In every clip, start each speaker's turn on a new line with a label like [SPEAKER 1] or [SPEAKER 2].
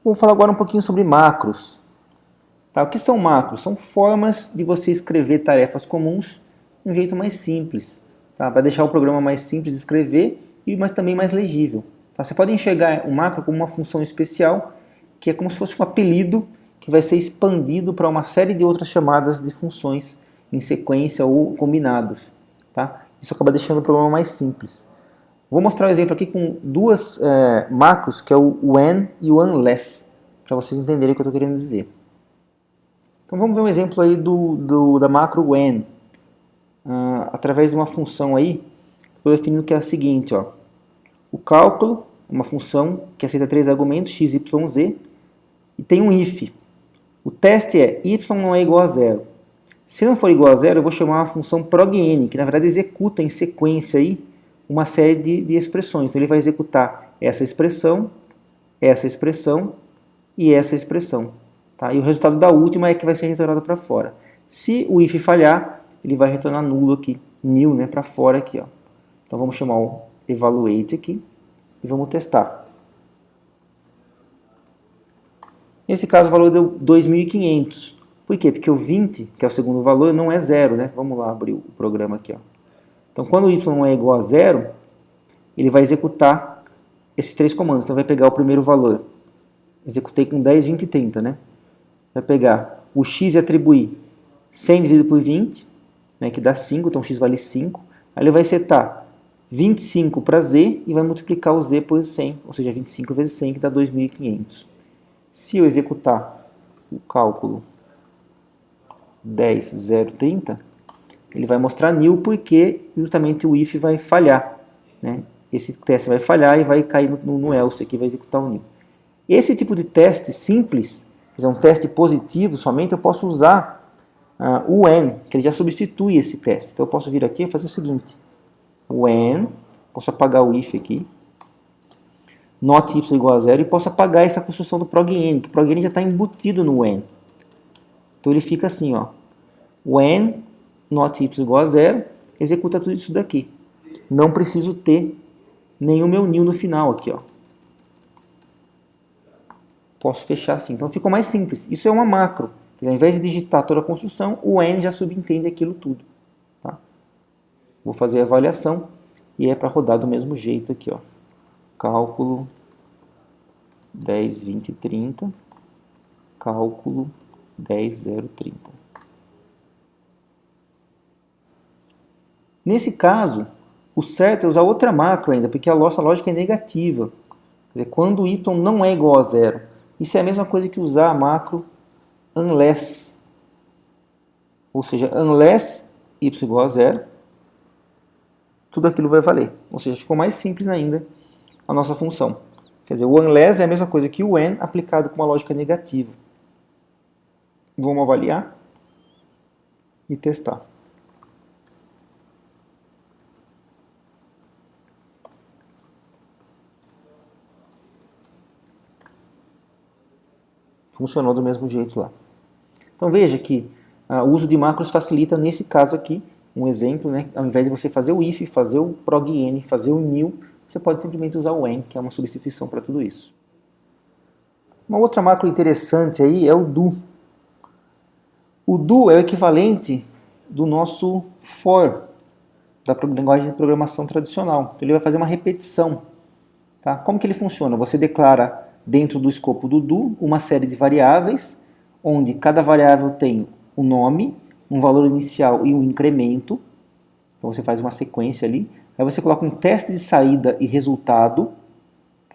[SPEAKER 1] Vou falar agora um pouquinho sobre macros. Tá? O que são macros? São formas de você escrever tarefas comuns de um jeito mais simples, tá? Para deixar o programa mais simples de escrever, mas também mais legível. Tá? Você pode enxergar o macro como uma função especial, que é como se fosse um apelido que vai ser expandido para uma série de outras chamadas de funções em sequência ou combinadas. Tá? Isso acaba deixando o programa mais simples. Vou mostrar um exemplo aqui com duas macros, que é o when e o unless, para vocês entenderem o que eu estou querendo dizer. Então vamos ver um exemplo aí da macro when. Através de uma função aí, estou definindo que é a seguinte, ó. O cálculo, uma função que aceita 3 argumentos, x, y, z, e tem um if. O teste é y não é igual a 0. Se não for igual a 0, eu vou chamar uma função progn, que na verdade executa em sequência aí uma série de expressões. Então ele vai executar essa expressão e essa expressão. Tá? E o resultado da última é que vai ser retornado para fora. Se o if falhar, ele vai retornar nulo aqui, nil, né, para fora aqui. Ó. Então vamos chamar o evaluate aqui e vamos testar. Nesse caso o valor deu 2.500. Por quê? Porque o 20, que é o segundo valor, não é zero, né? Vamos lá abrir o programa aqui, ó. Então, quando o y não é igual a zero, ele vai executar esses 3 comandos. Então, vai pegar o primeiro valor. Executei com 10, 20 e 30, né? Vai pegar o x e atribuir 100 dividido por 20, né, que dá 5, então x vale 5. Aí ele vai setar 25 para z e vai multiplicar o z por 100, ou seja, 25 vezes 100, que dá 2.500. Se eu executar o cálculo 10, 0, 30, ele vai mostrar nil porque justamente o if vai falhar. Né? Esse teste vai falhar e vai cair no else aqui, vai executar o nil. Esse tipo de teste simples, quer dizer, um teste positivo somente, eu posso usar o when, que ele já substitui esse teste. Então eu posso vir aqui e fazer o seguinte. When, posso apagar o if aqui, not y igual a 0, e posso apagar essa construção do progn, que o progn já está embutido no when. Então ele fica assim, ó. When not y igual a 0, executa tudo isso daqui. Não preciso ter nenhum meu nil no final aqui, ó. Posso fechar assim. Então ficou mais simples. Isso é uma macro. Quer dizer, ao invés de digitar toda a construção, o when já subentende aquilo tudo. Tá? Vou fazer a avaliação e é para rodar do mesmo jeito aqui, ó. Cálculo 10, 20, 30. Cálculo 10, 0, 30. Nesse caso, o certo é usar outra macro ainda, porque a nossa lógica é negativa. Quer dizer, quando o y não é igual a 0. Isso é a mesma coisa que usar a macro unless. Ou seja, unless y igual a 0, tudo aquilo vai valer. Ou seja, ficou mais simples ainda a nossa função. Quer dizer, o unless é a mesma coisa que o when aplicado com uma lógica negativa. Vamos avaliar e testar. Funcionou do mesmo jeito lá. Então veja que o uso de macros facilita nesse caso aqui, um exemplo, né? Ao invés de você fazer o if, fazer o progn, fazer o nil, você pode simplesmente usar o when, que é uma substituição para tudo isso. Uma outra macro interessante aí é o do. O do é o equivalente do nosso for, da linguagem de programação tradicional. Então ele vai fazer uma repetição. Tá? Como que ele funciona? Você declara dentro do escopo do do uma série de variáveis, onde cada variável tem um nome, um valor inicial e um incremento. Então você faz uma sequência ali. Aí você coloca um teste de saída e resultado,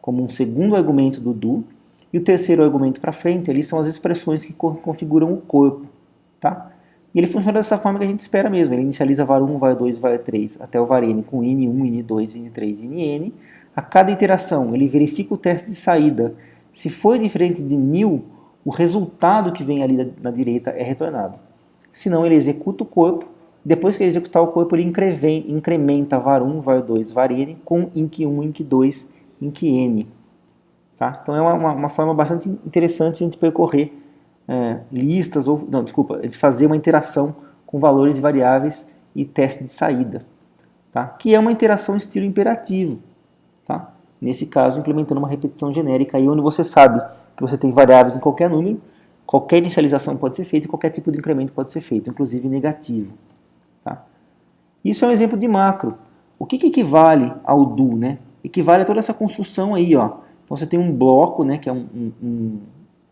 [SPEAKER 1] como um segundo argumento do do. E o terceiro argumento para frente ali são as expressões que configuram o corpo. Tá? E ele funciona dessa forma que a gente espera mesmo. Ele inicializa var 1, var 2, var 3 até o var n com in1, in2, in3, in. A cada iteração ele verifica o teste de saída. Se for diferente de nil, o resultado que vem ali na direita é retornado. Se não, ele executa o corpo. Depois que ele executar o corpo, ele incrementa var 1, var 2, var n com inc1, inc2, inc_n. Tá? Então é uma forma bastante interessante de a gente percorrer listas, de fazer uma interação com valores de variáveis e teste de saída. Tá? Que é uma interação estilo imperativo. Tá? Nesse caso, implementando uma repetição genérica, aí onde você sabe que você tem variáveis em qualquer número, qualquer inicialização pode ser feita e qualquer tipo de incremento pode ser feito, inclusive negativo. Tá? Isso é um exemplo de macro. O que equivale ao do, né? Equivale a toda essa construção aí, ó. Então você tem um bloco, né, que é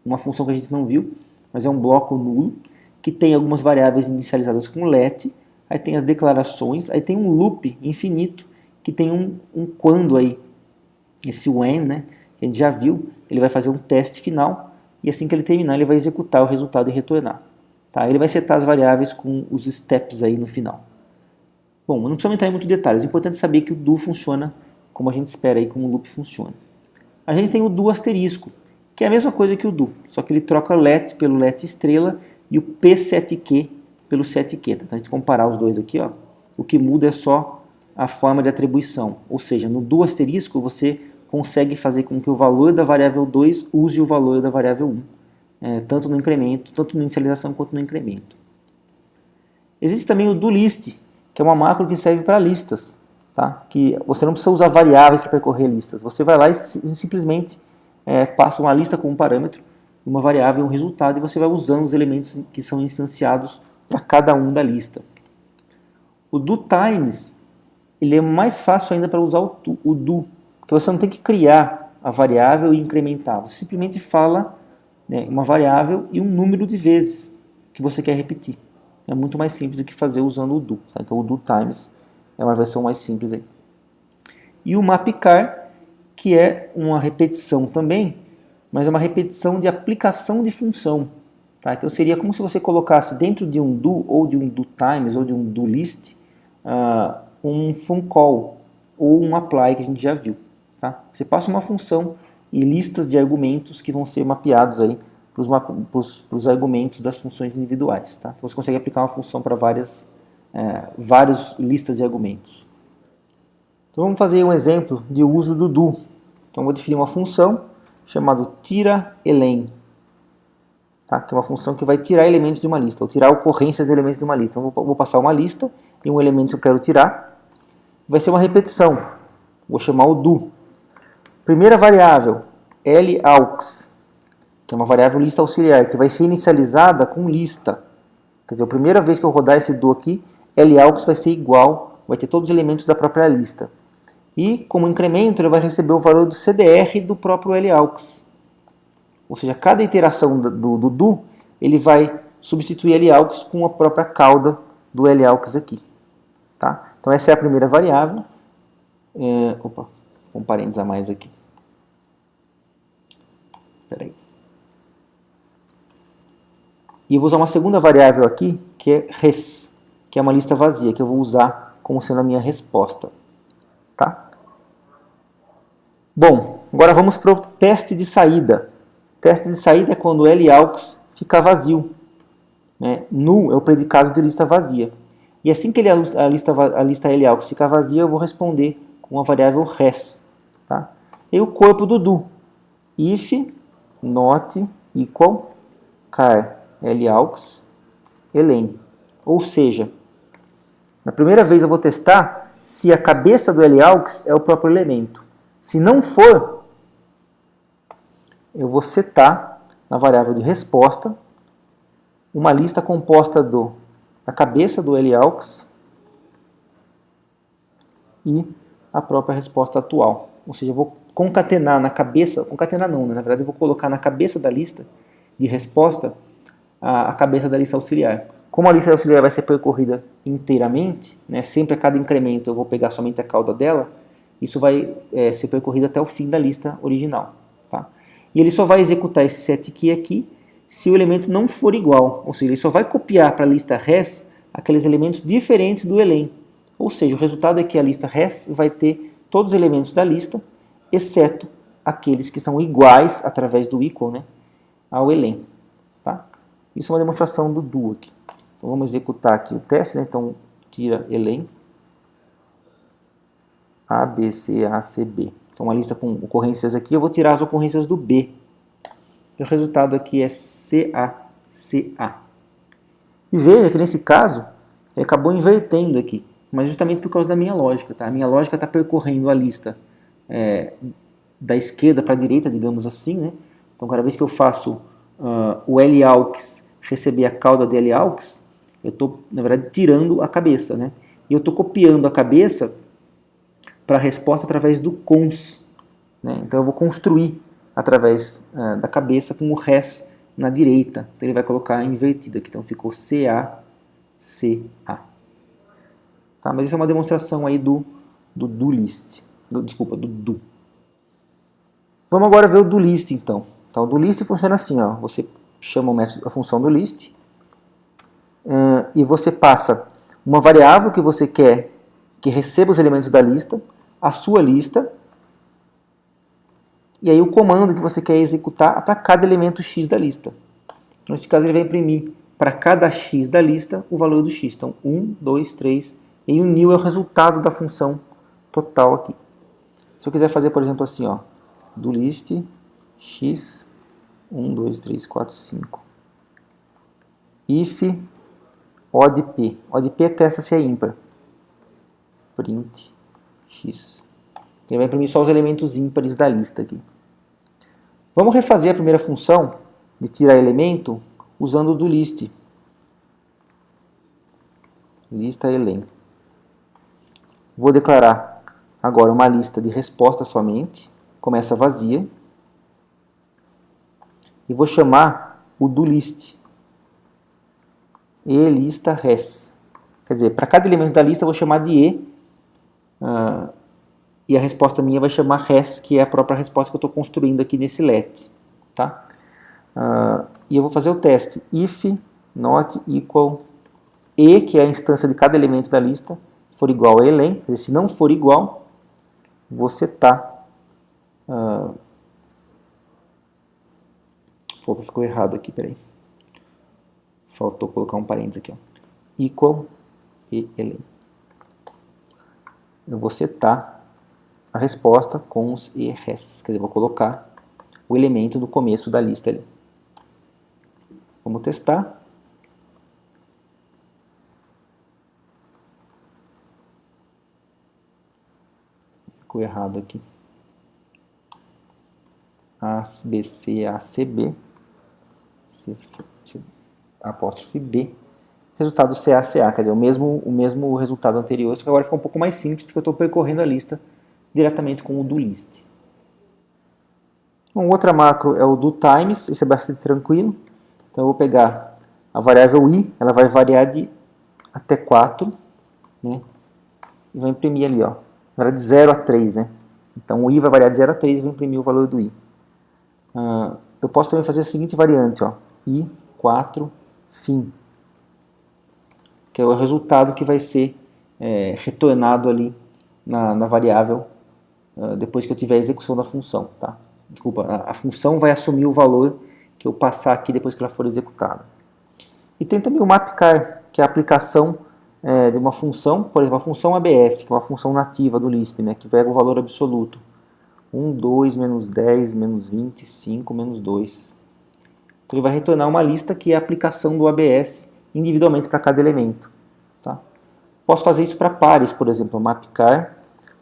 [SPEAKER 1] uma função que a gente não viu, mas é um bloco nulo, que tem algumas variáveis inicializadas com let, aí tem as declarações, aí tem um loop infinito, que tem um quando aí. Esse when, né, que a gente já viu, ele vai fazer um teste final, e assim que ele terminar, ele vai executar o resultado e retornar. Tá? Ele vai setar as variáveis com os steps aí no final. Bom, não precisamos entrar em muitos detalhes, o importante é saber que o do funciona como a gente espera aí, como o loop funciona. A gente tem o do asterisco, que é a mesma coisa que o do, só que ele troca o let pelo let estrela e o p7q pelo 7q. Tá? Então a gente comparar os dois aqui, ó, o que muda é só a forma de atribuição, ou seja, no do asterisco você consegue fazer com que o valor da variável 2 use o valor da variável 1, tanto no incremento, tanto na inicialização quanto no incremento. Existe também o do list, que é uma macro que serve para listas, tá? Que você não precisa usar variáveis para percorrer listas, você vai lá e simplesmente passa uma lista com um parâmetro, uma variável e um resultado, e você vai usando os elementos que são instanciados para cada um da lista. O do times, ele é mais fácil ainda para usar o do, porque você não tem que criar a variável e incrementar, você simplesmente fala, né, uma variável e um número de vezes que você quer repetir. É muito mais simples do que fazer usando o do. Tá? Então o do times é uma versão mais simples aí. E o mapcar, que é uma repetição também, mas é uma repetição de aplicação de função. Tá? Então seria como se você colocasse dentro de um do, ou de um do times, ou de um do list, um fun call, ou um apply que a gente já viu. Tá? Você passa uma função e listas de argumentos que vão ser mapeados aí para os argumentos das funções individuais. Tá? Então você consegue aplicar uma função para várias listas de argumentos. Então vamos fazer um exemplo de uso do do. Então eu vou definir uma função chamada tira_elen, tá? Que é uma função que vai tirar elementos de uma lista, ou tirar ocorrências de elementos de uma lista. Então eu vou passar uma lista e um elemento que eu quero tirar. Vai ser uma repetição. Vou chamar o do. Primeira variável, laux, que é uma variável lista auxiliar, que vai ser inicializada com lista. Quer dizer, a primeira vez que eu rodar esse do aqui, laux vai ser igual, vai ter todos os elementos da própria lista. E, como incremento, ele vai receber o valor do CDR do próprio laux. Ou seja, cada iteração do do, ele vai substituir laux com a própria cauda do laux aqui. Tá? Então essa é a primeira variável. Um parênteses a mais aqui. Espera aí. E eu vou usar uma segunda variável aqui, que é res, que é uma lista vazia, que eu vou usar como sendo a minha resposta. Tá? Bom, agora vamos para o teste de saída. O teste de saída é quando o laux fica vazio. Né? Null é o predicado de lista vazia. E assim que a lista laux ficar vazia, eu vou responder com a variável res. Tá? E o corpo do do. If not equal char laux elen. Ou seja, na primeira vez eu vou testar se a cabeça do laux é o próprio elemento. Se não for, eu vou setar na variável de resposta uma lista composta da cabeça do laux e a própria resposta atual. Ou seja, eu vou concatenar na cabeça, concatenar não, né? Na verdade eu vou colocar na cabeça da lista de resposta a cabeça da lista auxiliar. Como a lista auxiliar vai ser percorrida inteiramente, né, sempre a cada incremento eu vou pegar somente a cauda dela, isso vai ser percorrido até o fim da lista original. Tá? E ele só vai executar esse setKey aqui se o elemento não for igual, ou seja, ele só vai copiar para a lista res aqueles elementos diferentes do elen. Ou seja, o resultado é que a lista res vai ter todos os elementos da lista, exceto aqueles que são iguais, através do equal, né, ao elen. Tá? Isso é uma demonstração do do aqui. Então vamos executar aqui o teste, né? Então tira elen A, B, C, A, C, B. Então uma lista com ocorrências aqui, eu vou tirar as ocorrências do B. E o resultado aqui é CA, CA. E veja que nesse caso, ele acabou invertendo aqui, mas justamente por causa da minha lógica. Tá? A minha lógica está percorrendo a lista da esquerda para a direita, digamos assim, né? Então Então, cada vez que eu faço o L-AUX receber a cauda de L-AUX, eu estou, na verdade, tirando a cabeça, né? E eu estou copiando a cabeça para a resposta através do cons, né? Então, eu vou construir através da cabeça com o res na direita. Então, ele vai colocar invertido aqui. Então, ficou CA, CA. Tá? Mas isso é uma demonstração aí do do list. Desculpa, do do. Vamos agora ver o do list, então. Então, o do list funciona assim, ó. Você chama o método, a função do list e você passa uma variável que você quer que receba os elementos da lista, a sua lista, e aí o comando que você quer executar para cada elemento x da lista. Nesse caso, ele vai imprimir para cada x da lista o valor do x. Então, 1, 2, 3, e o new é o resultado da função total aqui. Se eu quiser fazer, por exemplo, assim, ó, do list x 1, 2, 3, 4, 5 if odd p. Odd p testa se é ímpar. Print x. Ele vai imprimir só os elementos ímpares da lista aqui. Vamos refazer a primeira função de tirar elemento usando o do list. Lista elen. Vou declarar agora uma lista de resposta somente. Começa vazia. E vou chamar o do list. E lista res. Quer dizer, para cada elemento da lista eu vou chamar de e. E a resposta minha vai chamar res, que é a própria resposta que eu estou construindo aqui nesse let. Tá? E eu vou fazer o teste. If not equal e, que é a instância de cada elemento da lista, for igual a elen. Quer dizer, se não for igual, vou setar. Opa, ficou errado aqui, peraí. Faltou colocar um parênteses aqui. Ó. Equal e elen. Eu vou setar a resposta com os res. Quer dizer, vou colocar o elemento do começo da lista ali. Vamos testar. Ficou errado aqui. ABC, ACB. Apóstrofe B. Resultado CA, quer dizer, o mesmo resultado anterior, só que agora ficou um pouco mais simples, porque eu estou percorrendo a lista diretamente com o do list. Uma outra macro é o do times, esse é bastante tranquilo. Então eu vou pegar a variável i, ela vai variar de até 4, né? E vai imprimir ali, ó, vai de 0 a 3, né? Então o i vai variar de 0 a 3 e vou imprimir o valor do i. Eu posso também fazer a seguinte variante, ó, i 4 fim, que é o resultado que vai ser retornado ali na variável depois que eu tiver a execução da função, tá? Desculpa, a função vai assumir o valor que eu passar aqui depois que ela for executada. E tem também o mapcar, que é a aplicação de uma função, por exemplo, a função ABS, que é uma função nativa do Lisp, né, que pega o valor absoluto. 1, 2, menos 10, menos 20, 5, menos 2. Então ele vai retornar uma lista que é a aplicação do ABS individualmente para cada elemento. Tá? Posso fazer isso para pares, por exemplo, mapcar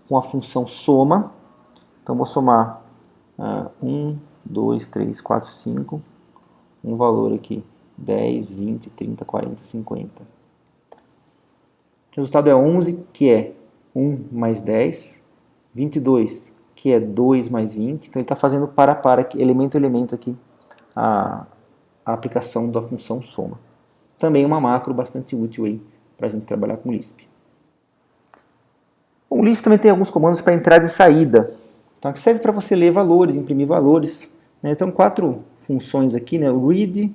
[SPEAKER 1] com a função soma. Então vou somar 1, 2, 3, 4, 5, um valor aqui, 10, 20, 30, 40, 50. O resultado é 11, que é 1 mais 10, 22, que é 2 mais 20, então ele está fazendo para, elemento a elemento aqui, a aplicação da função soma. Também uma macro bastante útil aí para a gente trabalhar com Lisp. O Lisp também tem alguns comandos para entrada e saída, então, que serve para você ler valores, imprimir valores. Né? Então, 4 funções aqui, né? O read,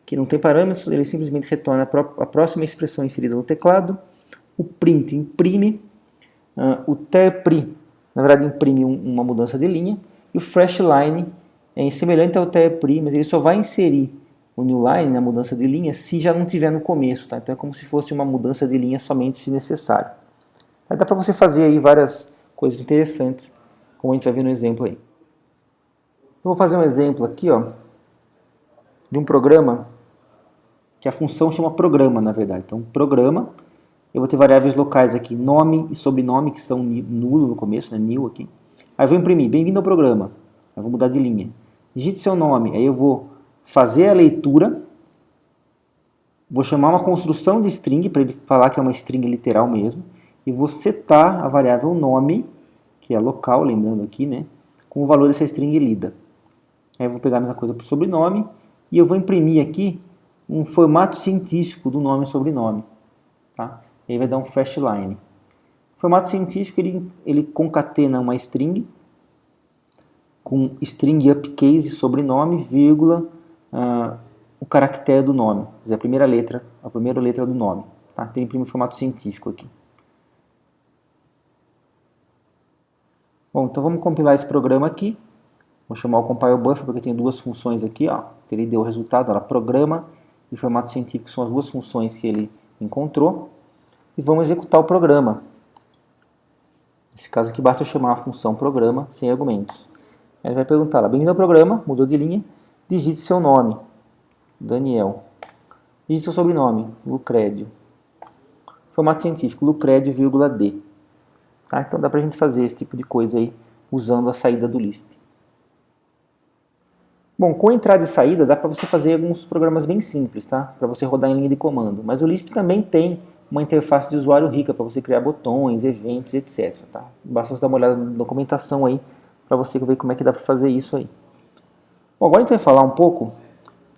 [SPEAKER 1] que não tem parâmetros, ele simplesmente retorna a próxima expressão inserida no teclado. O print imprime, o terpri, na verdade, imprime uma mudança de linha, e o fresh line é semelhante ao terpri, mas ele só vai inserir o new line, a mudança de linha, se já não tiver no começo, tá? Então é como se fosse uma mudança de linha somente se necessário. Aí dá para você fazer aí várias coisas interessantes, como a gente vai ver no exemplo aí. Então vou fazer um exemplo aqui, ó, de um programa que a função chama programa, na verdade. Então programa, eu vou ter variáveis locais aqui, nome e sobrenome, que são nulo no começo, né, new aqui. Aí eu vou imprimir, bem-vindo ao programa. Aí vou mudar de linha. digite seu nome, aí eu vou fazer a leitura, vou chamar uma construção de string, para ele falar que é uma string literal mesmo, e vou setar a variável nome, que é local, lembrando aqui, né, com o valor dessa string lida. Aí eu vou pegar a mesma coisa para o sobrenome, e eu vou imprimir aqui um formato científico do nome e sobrenome. Tá? E aí vai dar um flash line. O formato científico ele concatena uma string com string uppercase sobrenome, vírgula, o caractere do nome, quer dizer, a primeira letra do nome. Tá? Então ele imprime o formato científico aqui. Bom, então vamos compilar esse programa aqui. Vou chamar o compile buffer porque tem duas funções aqui. Ó. Ele deu o resultado, ó, programa e formato científico são as duas funções que ele encontrou. E vamos executar o programa. Nesse caso aqui basta eu chamar a função programa sem argumentos. Ele vai perguntar, bem-vindo ao programa, mudou de linha, digite seu nome, Daniel. Digite seu sobrenome, Lucrédio. Formato científico, Lucrédio, vírgula D. Tá? Então dá pra gente fazer esse tipo de coisa aí usando a saída do Lisp. Bom, com entrada e saída dá para você fazer alguns programas bem simples, tá? Para você rodar em linha de comando. Mas o Lisp também tem uma interface de usuário rica para você criar botões, eventos, etc. Tá? Basta você dar uma olhada na documentação aí para você ver como é que dá para fazer isso aí. Bom, agora a gente vai falar um pouco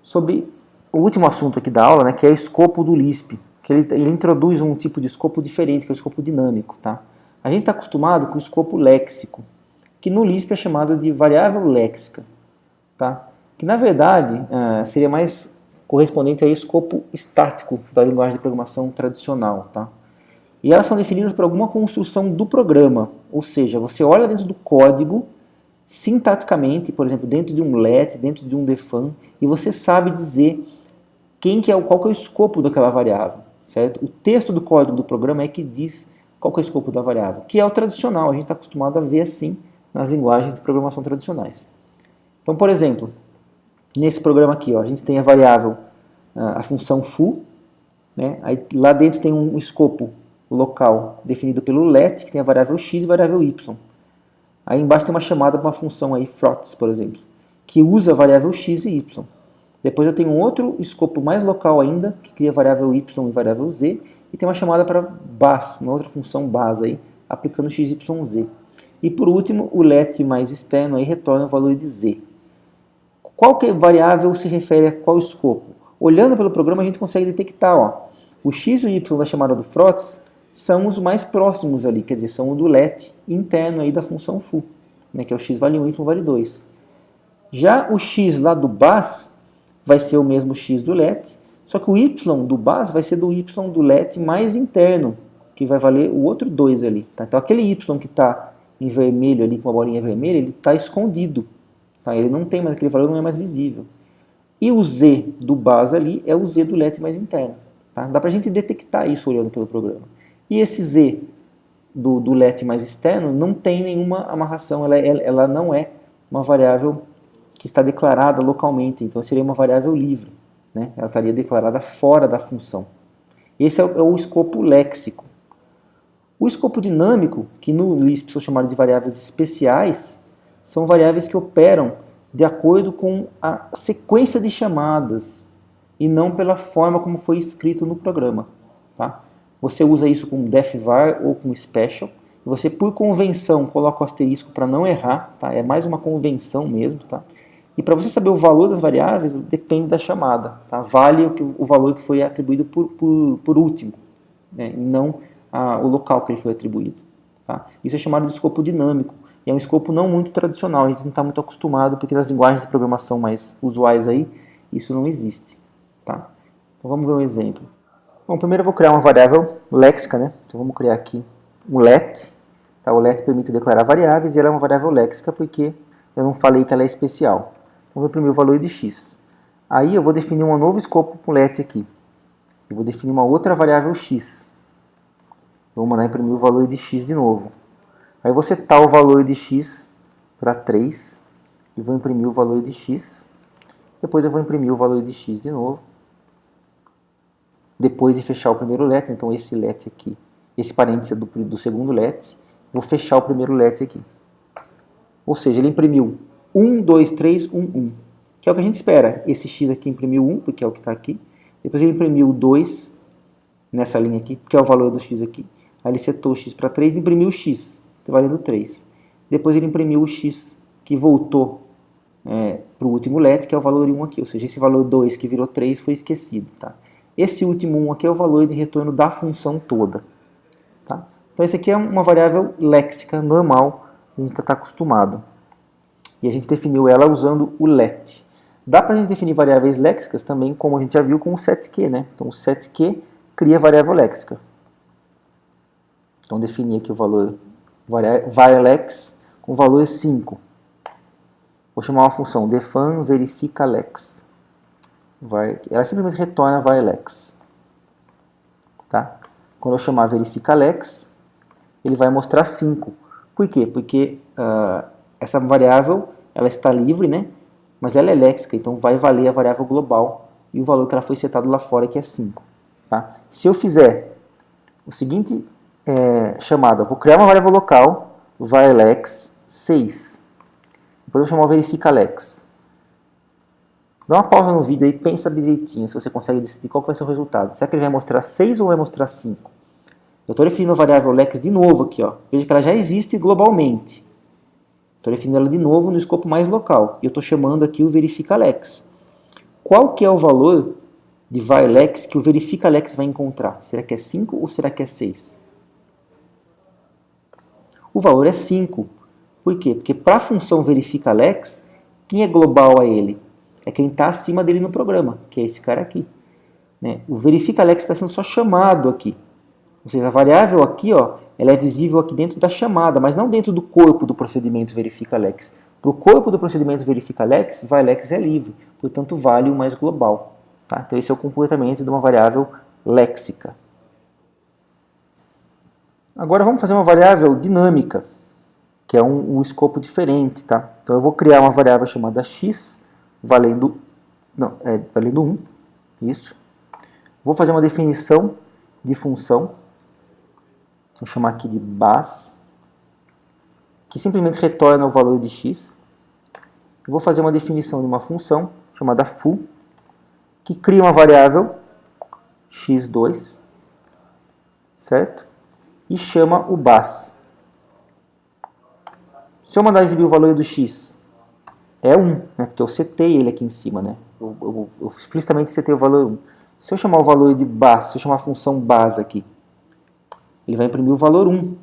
[SPEAKER 1] sobre o último assunto aqui da aula, né, que é o escopo do Lisp. Que ele introduz um tipo de escopo diferente, que é o escopo dinâmico. Tá? A gente está acostumado com o escopo léxico, que no Lisp é chamado de variável léxica. Tá? Que na verdade seria mais correspondente ao escopo estático da linguagem de programação tradicional. Tá? E elas são definidas por alguma construção do programa, ou seja, você olha dentro do código, sintaticamente, por exemplo, dentro de um let, dentro de um define, e você sabe dizer qual que é o escopo daquela variável. Certo? O texto do código do programa é que diz qual que é o escopo da variável, que é o tradicional, a gente está acostumado a ver assim nas linguagens de programação tradicionais. Então, por exemplo, nesse programa aqui, ó, a gente tem a variável, a função foo, né? Aí, lá dentro tem um escopo local definido pelo let, que tem a variável x e a variável y. Aí embaixo tem uma chamada para uma função aí, floats, por exemplo, que usa a variável x e y. Depois eu tenho um outro escopo mais local ainda, que cria a variável y e a variável z, e tem uma chamada para base, uma outra função base aí, aplicando x, y, z. E por último, o let mais externo aí retorna o valor de z. Qual que variável se refere a qual escopo? Olhando pelo programa a gente consegue detectar, ó, o x e o y da chamada do floats são os mais próximos ali, quer dizer, são o do let interno aí da função foo, né, que é o x vale 1 e y vale 2. Já o x lá do base vai ser o mesmo x do let, só que o y do base vai ser do y do let mais interno, que vai valer o outro 2 ali. Tá? Então aquele y que está em vermelho ali, com a bolinha vermelha, ele está escondido. Tá? Ele não tem mais aquele valor, não é mais visível. E o z do base ali é o z do let mais interno. Tá? Dá pra gente detectar isso olhando pelo programa. E esse z do let mais externo não tem nenhuma amarração, ela não é uma variável que está declarada localmente, então seria uma variável livre. Né? Ela estaria declarada fora da função. Esse é o escopo léxico. O escopo dinâmico, que no Lisp são chamados de variáveis especiais, são variáveis que operam de acordo com a sequência de chamadas e não pela forma como foi escrito no programa. Tá? Você usa isso com defvar ou com special. Você, por convenção, coloca o asterisco para não errar. Tá? É mais uma convenção mesmo. Tá? E para você saber o valor das variáveis, depende da chamada. Tá? Vale o valor que foi atribuído por último, né? E não o local que ele foi atribuído. Tá? Isso é chamado de escopo dinâmico. E é um escopo não muito tradicional, a gente não está muito acostumado, porque nas linguagens de programação mais usuais aí, isso não existe. Tá? Então vamos ver um exemplo. Bom, primeiro eu vou criar uma variável léxica, né? Então vamos criar aqui um let. Tá? O let permite declarar variáveis e ela é uma variável léxica porque eu não falei que ela é especial. Então vou imprimir o valor de x. Aí eu vou definir um novo escopo com let aqui. Eu vou definir uma outra variável x. Vou mandar imprimir o valor de x de novo. Aí eu vou setar o valor de x para 3 e vou imprimir o valor de x. Depois eu vou imprimir o valor de x de novo. Depois de fechar o primeiro let, então esse let aqui, esse parênteses do segundo let, vou fechar o primeiro let aqui. Ou seja, ele imprimiu 1, 2, 3, 1, 1. Que é o que a gente espera. Esse x aqui imprimiu 1, porque é o que está aqui. Depois ele imprimiu 2 nessa linha aqui, que é o valor do x aqui. Aí ele setou o x para 3 e imprimiu o x, tá valendo 3. Depois ele imprimiu o x que voltou para o último let, que é o valor 1 aqui. Ou seja, esse valor 2 que virou 3 foi esquecido. Tá? Esse último 1 aqui é o valor de retorno da função toda. Tá? Então esse aqui é uma variável léxica normal, a gente está acostumado. E a gente definiu ela usando o let. Dá para a gente definir variáveis léxicas também, como a gente já viu com o setQ, né? Então o setQ cria variável léxica. Então defini aqui o valor varlex com valor 5. Vou chamar uma função define verifica lex. Ela simplesmente retorna varlex. Tá? Quando eu chamar verifica lex, ele vai mostrar 5. Por quê? Porque essa variável ela está livre, né? Mas ela é léxica, então vai valer a variável global e o valor que ela foi setado lá fora, que é 5. Tá? Se eu fizer o seguinte chamada, vou criar uma variável local, varlex 6. Depois eu vou chamar o verifica lex. Dá uma pausa no vídeo aí, pensa direitinho se você consegue decidir qual vai ser o resultado. Será que ele vai mostrar 6 ou vai mostrar 5? Eu estou definindo a variável lex de novo aqui. Ó. Veja que ela já existe globalmente. Estou definindo ela de novo no escopo mais local. E eu estou chamando aqui o verifica lex. Qual que é o valor de varlex que o verifica lex vai encontrar? Será que é 5 ou será que é 6? O valor é 5. Por quê? Porque para a função verifica lex, quem é global a ele? É quem está acima dele no programa, que é esse cara aqui. Né? O verifica lex está sendo só chamado aqui. Ou seja, a variável aqui, ó, ela é visível aqui dentro da chamada, mas não dentro do corpo do procedimento verifica lex. Para o corpo do procedimento verifica lex, varlex é livre, portanto vale o mais global. Tá? Então esse é o comportamento de uma variável léxica. Agora vamos fazer uma variável dinâmica, que é um escopo diferente. Tá? Então eu vou criar uma variável chamada x, valendo 1. Isso. Vou fazer uma definição de função. Vou chamar aqui de base, que simplesmente retorna o valor de x. Eu vou fazer uma definição de uma função chamada foo, que cria uma variável x2, certo? E chama o base. Se eu mandar exibir o valor do x, é 1, né? Porque eu setei ele aqui em cima, né? Eu explicitamente setei o valor 1. Se eu chamar o valor de base, se eu chamar a função base aqui, ele vai imprimir o valor 1.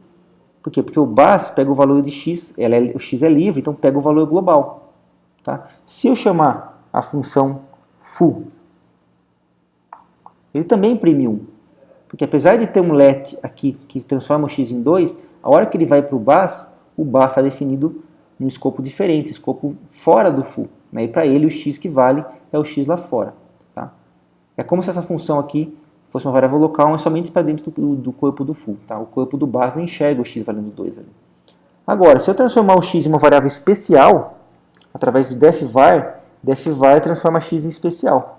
[SPEAKER 1] Por quê? Porque o base pega o valor de x, o x é livre, então pega o valor global. Tá? Se eu chamar a função foo, ele também imprime 1. Porque apesar de ter um let aqui que transforma o x em 2, a hora que ele vai para o base está definido num escopo diferente, escopo fora do foo. Né? E para ele o x que vale é o x lá fora. Tá? É como se essa função aqui fosse uma variável local, mas somente para dentro do corpo do foo. Tá? O corpo do base não enxerga o x valendo 2 ali. Agora, se eu transformar o x em uma variável especial, através do defvar transforma x em especial.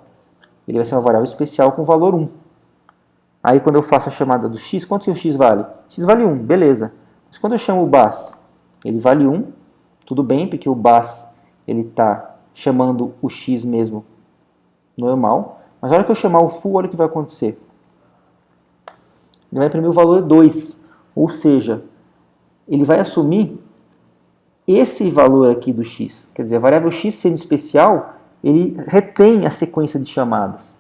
[SPEAKER 1] Ele vai ser uma variável especial com valor 1. Aí quando eu faço a chamada do x, quanto que o x vale? X vale 1, beleza. Mas quando eu chamo o base, ele vale 1, tudo bem, porque o base está chamando o x mesmo normal. Mas na hora que eu chamar o foo, olha o que vai acontecer. Ele vai imprimir o valor 2, ou seja, ele vai assumir esse valor aqui do x. Quer dizer, a variável x sendo especial, ele retém a sequência de chamadas.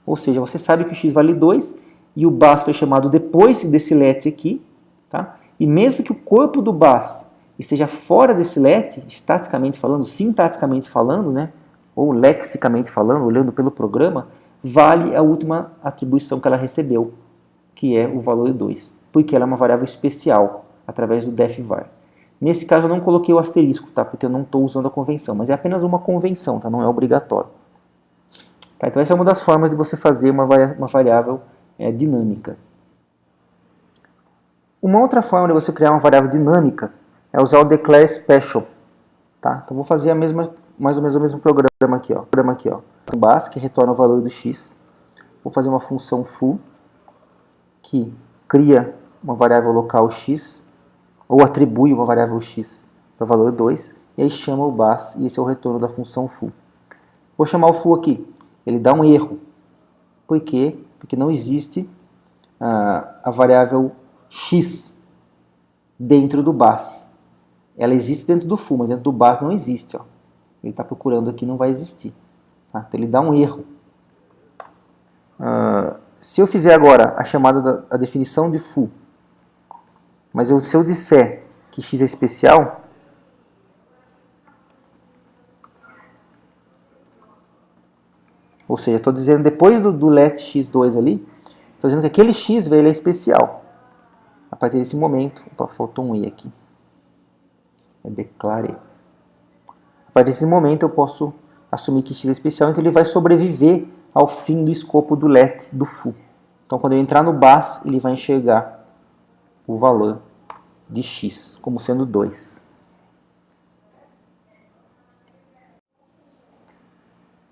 [SPEAKER 1] Ou seja, você sabe que o x vale 2 e o base foi chamado depois desse let aqui. Tá? E mesmo que o corpo do base esteja fora desse let, estaticamente falando, sintaticamente falando, né? Ou lexicamente falando, olhando pelo programa, vale a última atribuição que ela recebeu, que é o valor 2, porque ela é uma variável especial, através do defvar. Nesse caso eu não coloquei o asterisco, tá? Porque eu não estou usando a convenção, mas é apenas uma convenção, tá? Não é obrigatório. Tá? Então essa é uma das formas de você fazer uma variável dinâmica. Uma outra forma de você criar uma variável dinâmica é usar o declare special. Tá? Então vou fazer mais ou menos o mesmo programa aqui. O base, que retorna o valor do x. Vou fazer uma função foo, que cria uma variável local x, ou atribui uma variável x para o valor 2, e aí chama o bus, e esse é o retorno da função foo. Vou chamar o foo aqui, ele dá um erro. Por quê? Porque não existe a variável x dentro do bus. Ela existe dentro do foo, mas dentro do bus não existe. Ó. Ele está procurando aqui, não vai existir. Tá? Então ele dá um erro. Se eu fizer agora a chamada da definição de foo, mas se eu disser que x é especial, ou seja, estou dizendo depois do let x2 ali, estou dizendo que aquele x ele é especial. A partir desse momento, opa, faltou um i aqui. É declare. A partir desse momento eu posso assumir que x é especial, então ele vai sobreviver ao fim do escopo do let do foo. Então quando eu entrar no bus, ele vai enxergar o valor de x como sendo 2.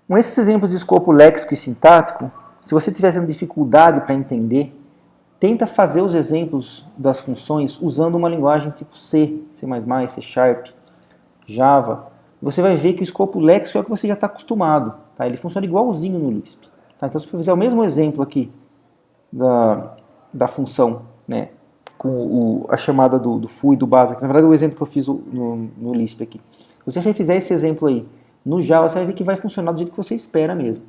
[SPEAKER 1] Com esses exemplos de escopo léxico e sintático, se você tiver tendo dificuldade para entender, tenta fazer os exemplos das funções usando uma linguagem tipo C, C++, C Sharp, Java. Você vai ver que o escopo léxico é o que você já está acostumado. Tá? Ele funciona igualzinho no Lisp. Tá? Então, se eu fizer o mesmo exemplo aqui da função, né, com a chamada do foo e do bus, na verdade o exemplo que eu fiz no Lisp aqui. Se você refizer esse exemplo aí no Java, você vai ver que vai funcionar do jeito que você espera mesmo.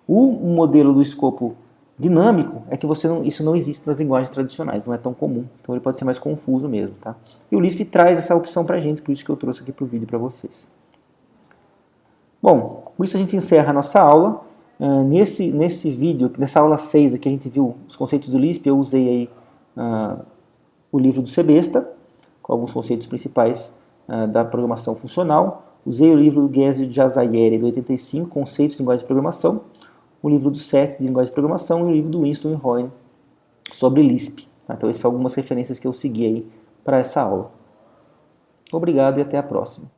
[SPEAKER 1] O modelo do escopo dinâmico é que isso não existe nas linguagens tradicionais, não é tão comum, então ele pode ser mais confuso mesmo. Tá? E o Lisp traz essa opção pra gente, por isso que eu trouxe aqui para o vídeo para vocês. Bom, com isso a gente encerra a nossa aula. Nesse vídeo, nessa aula 6 aqui a gente viu os conceitos do Lisp, eu usei aí o livro do Sebesta, com alguns conceitos principais da programação funcional. Usei o livro do Gésio de Azaglieri, do 85, Conceitos de Linguagem de Programação, o livro do Seth, de Linguagem de Programação, e o livro do Winston e Royne, sobre Lisp. Então essas são algumas referências que eu segui aí para essa aula. Obrigado e até a próxima.